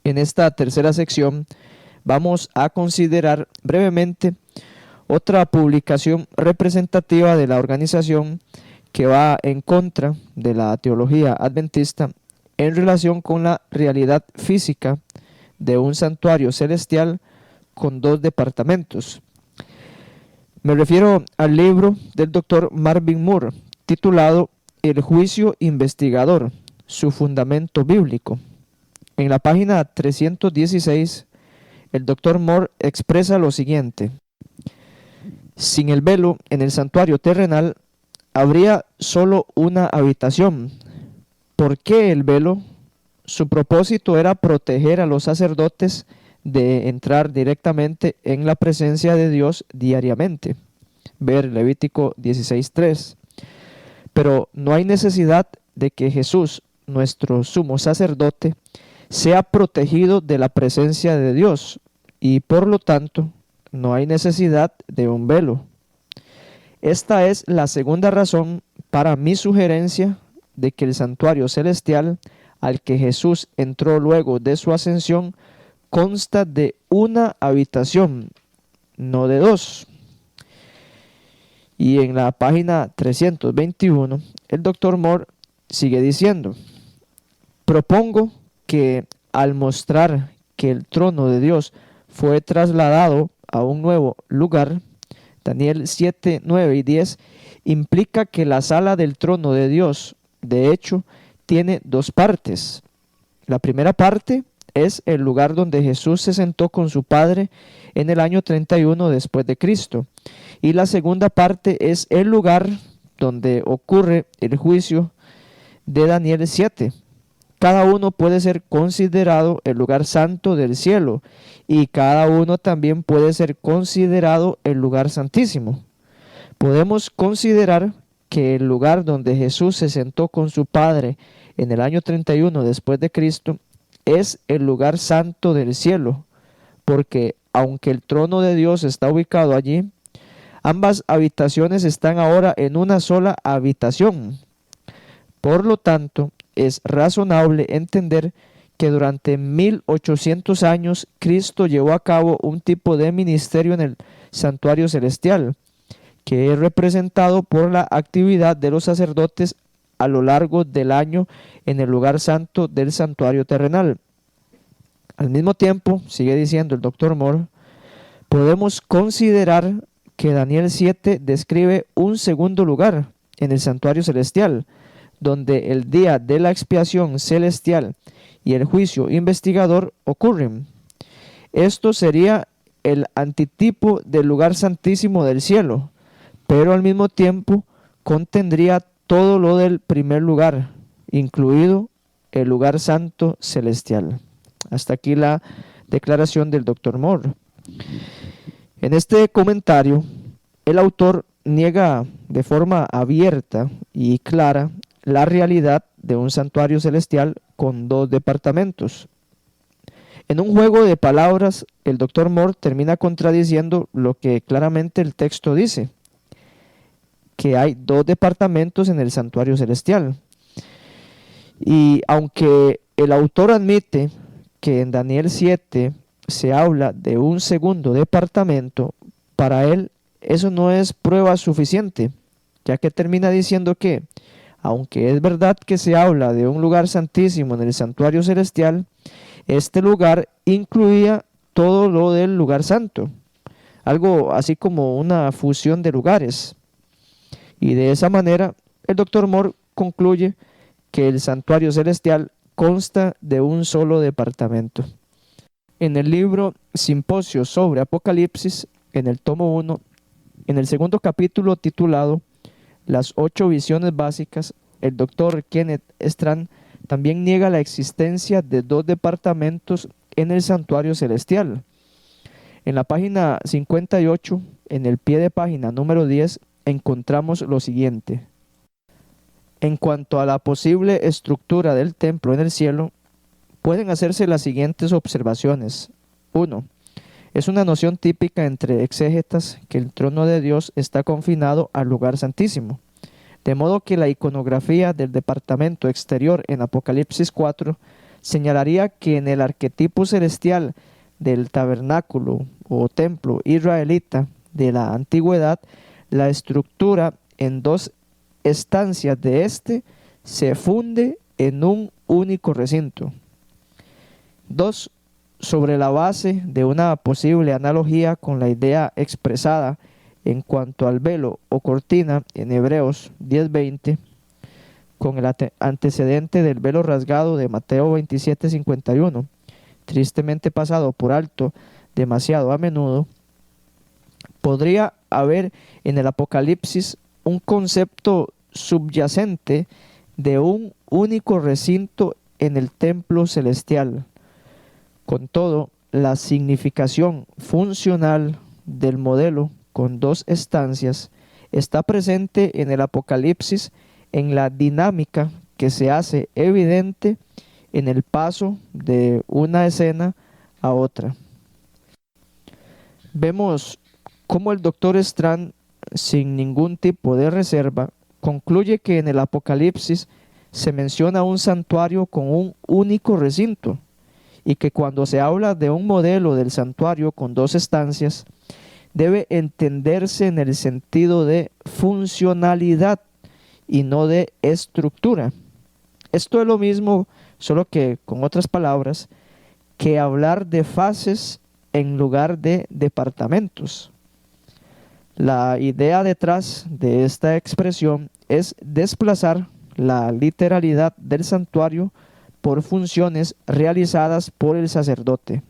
En esta tercera sección vamos a considerar brevemente otra publicación representativa de la organización que va en contra de la teología adventista en relación con la realidad física de un santuario celestial con 2 departamentos. Me refiero al libro del Dr. Marvin Moore, titulado El juicio investigador, su fundamento bíblico. En la página 316, el Dr. Moore expresa lo siguiente: sin el velo en el santuario terrenal, habría solo una habitación. ¿Por qué el velo? Su propósito era proteger a los sacerdotes de entrar directamente en la presencia de Dios diariamente. Ver Levítico 16:3. Pero no hay necesidad de que Jesús, nuestro sumo sacerdote, sea protegido de la presencia de Dios, y por lo tanto no hay necesidad de un velo. Esta es la segunda razón para mi sugerencia de que el santuario celestial al que Jesús entró luego de su ascensión consta de una habitación, no de 2. Y en la página 321, el Dr. Moore sigue diciendo: propongo que al mostrar que el trono de Dios fue trasladado a un nuevo lugar, Daniel 7, 9 y 10, implica que la sala del trono de Dios, de hecho, tiene 2 partes. La primera parte es el lugar donde Jesús se sentó con su Padre en el año 31 después de Cristo. Y la segunda parte es el lugar donde ocurre el juicio de Daniel 7. Cada uno puede ser considerado el lugar santo del cielo, y cada uno también puede ser considerado el lugar santísimo. Podemos considerar que el lugar donde Jesús se sentó con su Padre en el año 31 después de Cristo es el lugar santo del cielo, porque aunque el trono de Dios está ubicado allí, ambas habitaciones están ahora en una sola habitación. Por lo tanto, es razonable entender que durante 1800 años Cristo llevó a cabo un tipo de ministerio en el santuario celestial, que es representado por la actividad de los sacerdotes a lo largo del año en el lugar santo del santuario terrenal. Al mismo tiempo, sigue diciendo el Dr. Moore, podemos considerar que Daniel 7 describe un segundo lugar en el santuario celestial, donde el día de la expiación celestial y el juicio investigador ocurren. Esto sería el antitipo del lugar santísimo del cielo, pero al mismo tiempo contendría todo lo del primer lugar, incluido el lugar santo celestial. Hasta aquí la declaración del Dr. Moore. En este comentario, el autor niega de forma abierta y clara la realidad de un santuario celestial con 2 departamentos. En un juego de palabras, el Dr. Moore termina contradiciendo lo que claramente el texto dice, que hay 2 departamentos en el santuario celestial. Y aunque el autor admite que en Daniel 7 se habla de un segundo departamento, para él eso no es prueba suficiente, ya que termina diciendo que, aunque es verdad que se habla de un lugar santísimo en el santuario celestial, este lugar incluía todo lo del lugar santo, algo así como una fusión de lugares. Y de esa manera, el Dr. Moore concluye que el santuario celestial consta de un solo departamento. En el libro Simposio sobre Apocalipsis, en el tomo 1, en el segundo capítulo titulado Las 8 visiones básicas, el Dr. Kenneth Strand también niega la existencia de 2 departamentos en el santuario celestial. En la página 58, en el pie de página número 10, encontramos lo siguiente: en cuanto a la posible estructura del templo en el cielo, pueden hacerse las siguientes observaciones. 1. Es una noción típica entre exégetas que el trono de Dios está confinado al lugar santísimo, de modo que la iconografía del departamento exterior en Apocalipsis 4 señalaría que en el arquetipo celestial del tabernáculo o templo israelita de la antigüedad, la estructura en dos estancias de este se funde en un único recinto. 2. Sobre la base de una posible analogía con la idea expresada en cuanto al velo o cortina en Hebreos 10:20, con el antecedente del velo rasgado de Mateo 27:51, tristemente pasado por alto demasiado a menudo, podría haber en el Apocalipsis un concepto subyacente de un único recinto en el templo celestial. Con todo, la significación funcional del modelo con dos estancias está presente en el Apocalipsis en la dinámica que se hace evidente en el paso de una escena a otra. Vemos cómo el Dr. Strand, sin ningún tipo de reserva, concluye que en el Apocalipsis se menciona un santuario con un único recinto, y que cuando se habla de un modelo del santuario con dos estancias, debe entenderse en el sentido de funcionalidad y no de estructura. Esto es lo mismo, solo que con otras palabras, que hablar de fases en lugar de departamentos. La idea detrás de esta expresión es desplazar la literalidad del santuario por funciones realizadas por el sacerdote.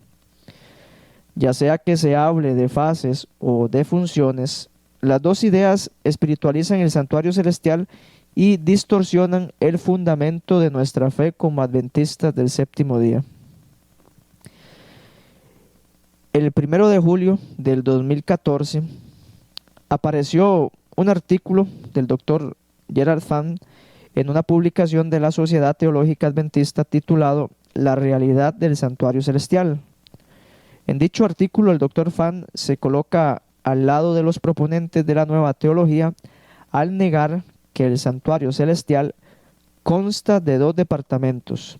Ya sea que se hable de fases o de funciones, las dos ideas espiritualizan el santuario celestial y distorsionan el fundamento de nuestra fe como adventistas del séptimo día. El 1 de julio del 2014 apareció un artículo del Dr. Gerald Fahn en una publicación de la Sociedad Teológica Adventista titulado La realidad del santuario celestial. En dicho artículo, el Dr. Fahn se coloca al lado de los proponentes de la nueva teología al negar que el santuario celestial consta de dos departamentos.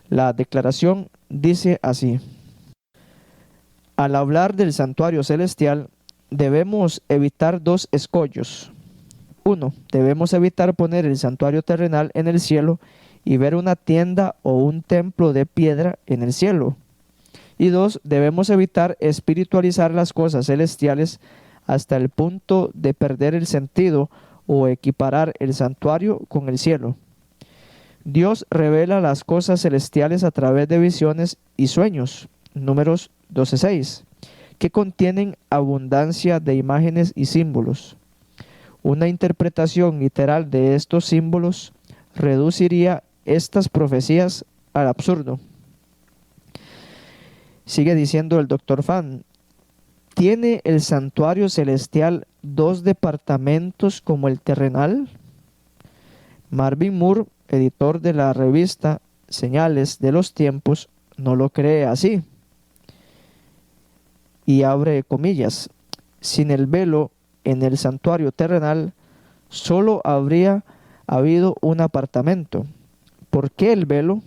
La declaración dice así: al hablar del santuario celestial, debemos evitar dos escollos. 1. Debemos evitar poner el santuario terrenal en el cielo y ver una tienda o un templo de piedra en el cielo. Y 2. Debemos evitar espiritualizar las cosas celestiales hasta el punto de perder el sentido o equiparar el santuario con el cielo. Dios revela las cosas celestiales a través de visiones y sueños, Números 12:6, que contienen abundancia de imágenes y símbolos. Una interpretación literal de estos símbolos reduciría estas profecías al absurdo. Sigue diciendo el Dr. Fahn: ¿tiene el santuario celestial dos departamentos como el terrenal? Marvin Moore, editor de la revista Señales de los Tiempos, no lo cree así. Y abre comillas: sin el velo en el santuario terrenal, solo habría habido un apartamento. ¿Por qué el velo?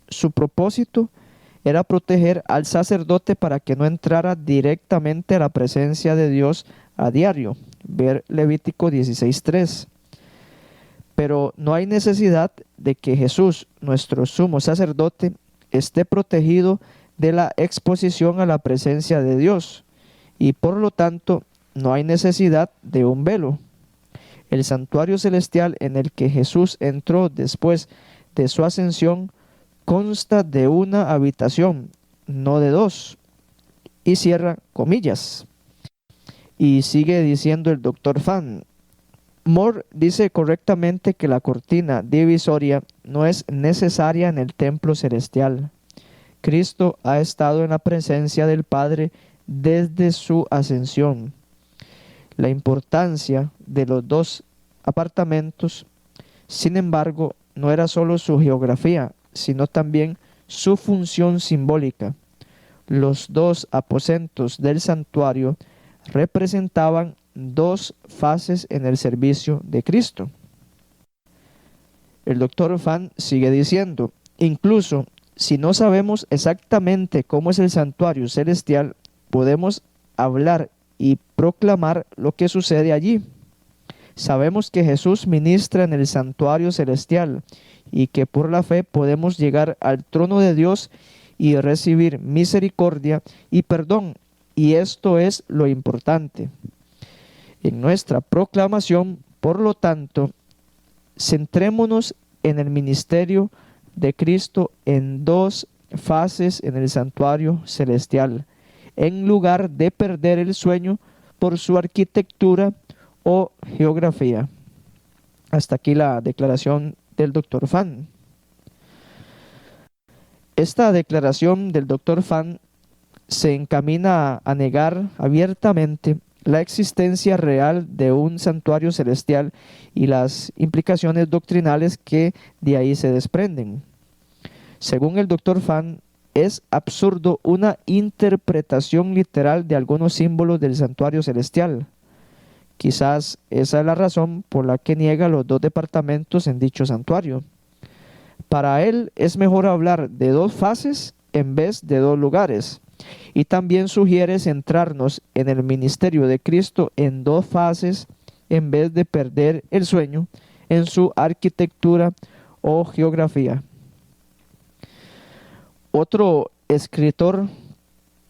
Su propósito era proteger al sacerdote para que no entrara directamente a la presencia de Dios a diario. Ver Levítico 16:3. Pero no hay necesidad de que Jesús, nuestro sumo sacerdote, esté protegido de la exposición a la presencia de Dios, y por lo tanto no hay necesidad de un velo. El santuario celestial en el que Jesús entró después de su ascensión consta de una habitación, no de dos. Y cierra comillas. Y sigue diciendo el Dr. Fahn: Moore dice correctamente que la cortina divisoria no es necesaria en el templo celestial. Cristo ha estado en la presencia del Padre desde su ascensión. La importancia de los dos apartamentos, sin embargo, no era solo su geografía, sino también su función simbólica. Los dos aposentos del santuario representaban dos fases en el servicio de Cristo. El Dr. Fahn sigue diciendo: incluso si no sabemos exactamente cómo es el santuario celestial, podemos hablar y proclamar lo que sucede allí. Sabemos que Jesús ministra en el santuario celestial y que por la fe podemos llegar al trono de Dios y recibir misericordia y perdón. Y esto es lo importante. En nuestra proclamación, por lo tanto, centrémonos en el ministerio de Cristo en dos fases en el santuario celestial, en lugar de perder el sueño por su arquitectura o geografía. Hasta aquí la declaración del Dr. Fan. Esta declaración del Dr. Fan se encamina a negar abiertamente la existencia real de un santuario celestial y las implicaciones doctrinales que de ahí se desprenden. Según el Dr. Fan, es absurdo una interpretación literal de algunos símbolos del santuario celestial. Quizás esa es la razón por la que niega los dos departamentos en dicho santuario. Para él es mejor hablar de dos fases en vez de dos lugares. Y también sugiere centrarnos en el ministerio de Cristo en dos fases en vez de perder el sueño en su arquitectura o geografía. Otro escritor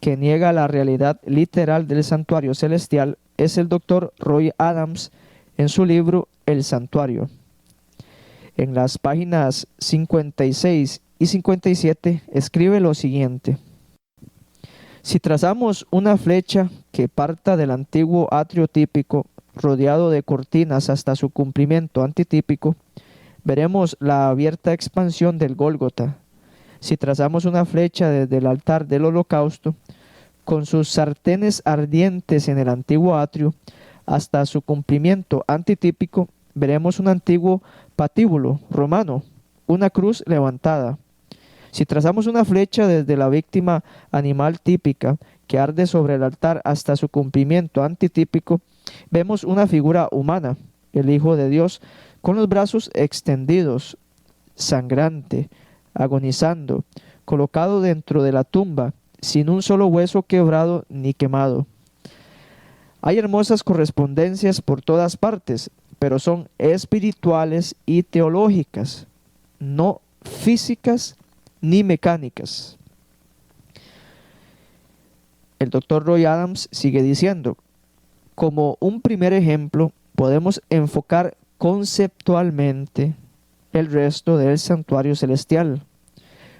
que niega la realidad literal del santuario celestial es el Dr. Roy Adams en su libro El Santuario. En las páginas 56 y 57 escribe lo siguiente: si trazamos una flecha que parta del antiguo atrio típico, rodeado de cortinas hasta su cumplimiento antitípico, veremos la abierta expansión del Gólgota. Si trazamos una flecha desde el altar del holocausto, con sus sartenes ardientes en el antiguo atrio, hasta su cumplimiento antitípico, veremos un antiguo patíbulo romano, una cruz levantada. Si trazamos una flecha desde la víctima animal típica que arde sobre el altar hasta su cumplimiento antitípico, vemos una figura humana, el Hijo de Dios, con los brazos extendidos, sangrante, agonizando, colocado dentro de la tumba, sin un solo hueso quebrado ni quemado. Hay hermosas correspondencias por todas partes, pero son espirituales y teológicas, no físicas ni mecánicas. El Dr. Roy Adams sigue diciendo: como un primer ejemplo, podemos enfocar conceptualmente el resto del santuario celestial.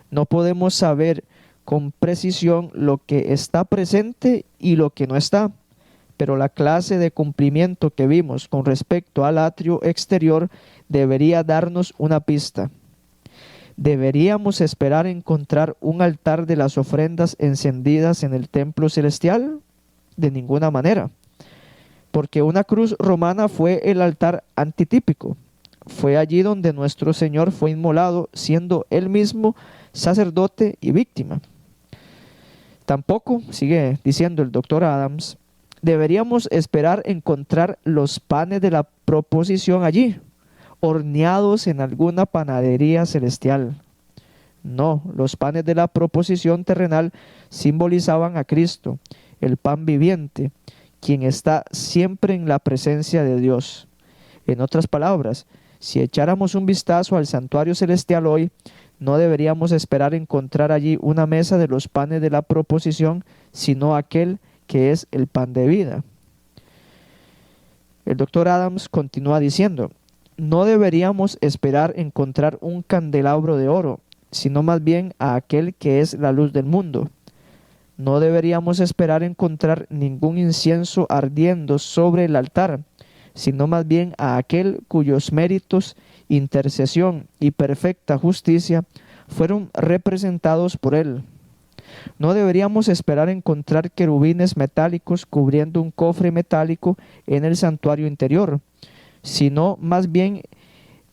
No podemos saber con precisión lo que está presente y lo que no está, pero la clase de cumplimiento que vimos con respecto al atrio exterior debería darnos una pista. ¿Deberíamos esperar encontrar un altar de las ofrendas encendidas en el templo celestial? De ninguna manera, porque una cruz romana fue el altar antitípico. Fue allí donde nuestro Señor fue inmolado, siendo Él mismo sacerdote y víctima. Tampoco, sigue diciendo el Dr. Adams, deberíamos esperar encontrar los panes de la proposición allí, horneados en alguna panadería celestial. No, los panes de la proposición terrenal simbolizaban a Cristo, el pan viviente, quien está siempre en la presencia de Dios. En otras palabras, si echáramos un vistazo al santuario celestial hoy, no deberíamos esperar encontrar allí una mesa de los panes de la proposición, sino aquel que es el pan de vida. El Dr. Adams continúa diciendo: no deberíamos esperar encontrar un candelabro de oro, sino más bien a aquel que es la luz del mundo. No deberíamos esperar encontrar ningún incienso ardiendo sobre el altar, sino más bien a aquel cuyos méritos, intercesión y perfecta justicia fueron representados por él. No deberíamos esperar encontrar querubines metálicos cubriendo un cofre metálico en el santuario interior, sino más bien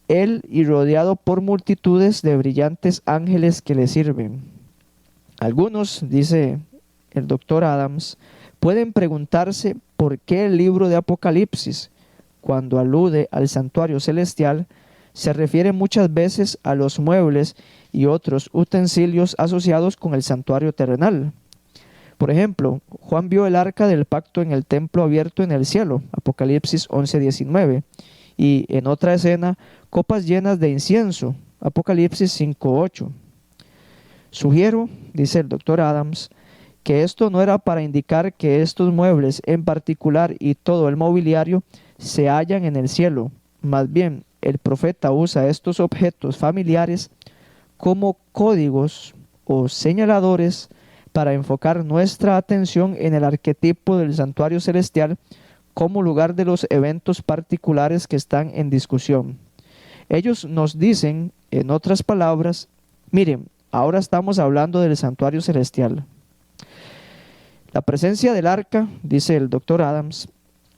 él y rodeado por multitudes de brillantes ángeles que le sirven. Algunos, dice el Dr. Adams, pueden preguntarse por qué el libro de Apocalipsis, cuando alude al santuario celestial, se refiere muchas veces a los muebles y otros utensilios asociados con el santuario terrenal. Por ejemplo, Juan vio el arca del pacto en el templo abierto en el cielo, Apocalipsis 11:19, y en otra escena, copas llenas de incienso, Apocalipsis 5:8. Sugiero, dice el doctor Adams, que esto no era para indicar que estos muebles en particular y todo el mobiliario se hallan en el cielo. Más bien, el profeta usa estos objetos familiares como códigos o señaladores para enfocar nuestra atención en el arquetipo del santuario celestial como lugar de los eventos particulares que están en discusión. Ellos nos dicen, en otras palabras, miren, ahora estamos hablando del santuario celestial. La presencia del arca, dice el doctor Adams,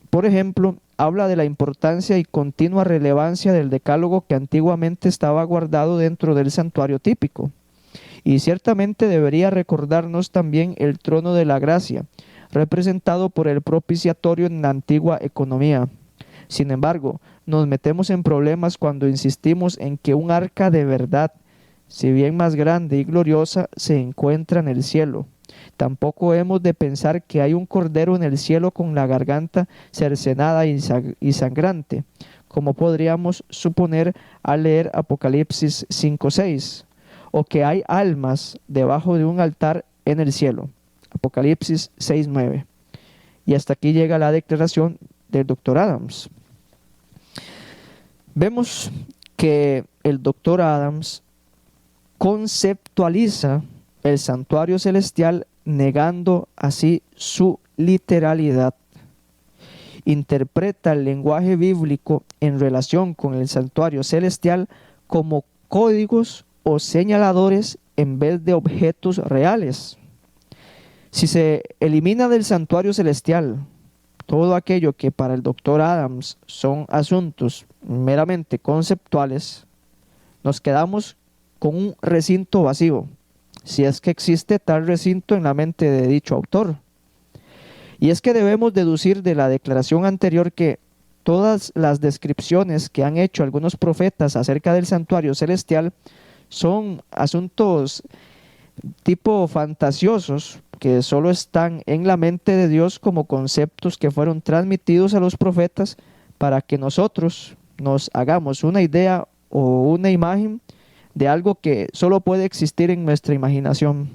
por ejemplo, habla de la importancia y continua relevancia del decálogo que antiguamente estaba guardado dentro del santuario típico. Y ciertamente debería recordarnos también el trono de la gracia, representado por el propiciatorio en la antigua economía. Sin embargo, nos metemos en problemas cuando insistimos en que un arca de verdad, si bien más grande y gloriosa, se encuentra en el cielo. Tampoco hemos de pensar que hay un cordero en el cielo con la garganta cercenada y sangrante, como podríamos suponer al leer Apocalipsis 5:6, o que hay almas debajo de un altar en el cielo, Apocalipsis 6:9. Y hasta aquí llega la declaración del doctor Adams. Vemos que el doctor Adams conceptualiza el santuario celestial negando así su literalidad. Interpreta el lenguaje bíblico en relación con el santuario celestial como códigos o señaladores en vez de objetos reales. Si se elimina del santuario celestial todo aquello que para el doctor Adams son asuntos meramente conceptuales, nos quedamos con un recinto vacío, si es que existe tal recinto en la mente de dicho autor. Y es que debemos deducir de la declaración anterior que todas las descripciones que han hecho algunos profetas acerca del santuario celestial son asuntos tipo fantasiosos que solo están en la mente de Dios como conceptos que fueron transmitidos a los profetas para que nosotros nos hagamos una idea o una imagen de algo que solo puede existir en nuestra imaginación.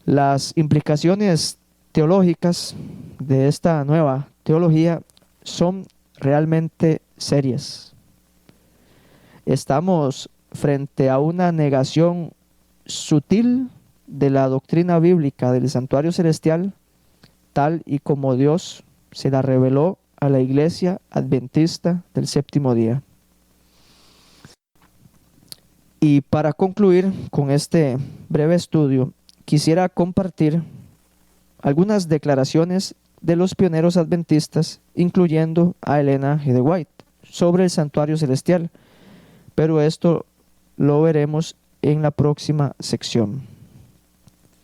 Las implicaciones teológicas de esta nueva teología son realmente serias. Estamos frente a una negación sutil de la doctrina bíblica del santuario celestial, tal y como Dios se la reveló a la iglesia adventista del séptimo día. Y para concluir con este breve estudio, quisiera compartir algunas declaraciones de los pioneros adventistas, incluyendo a Elena G. de White, sobre el santuario celestial, pero esto lo veremos en la próxima sección.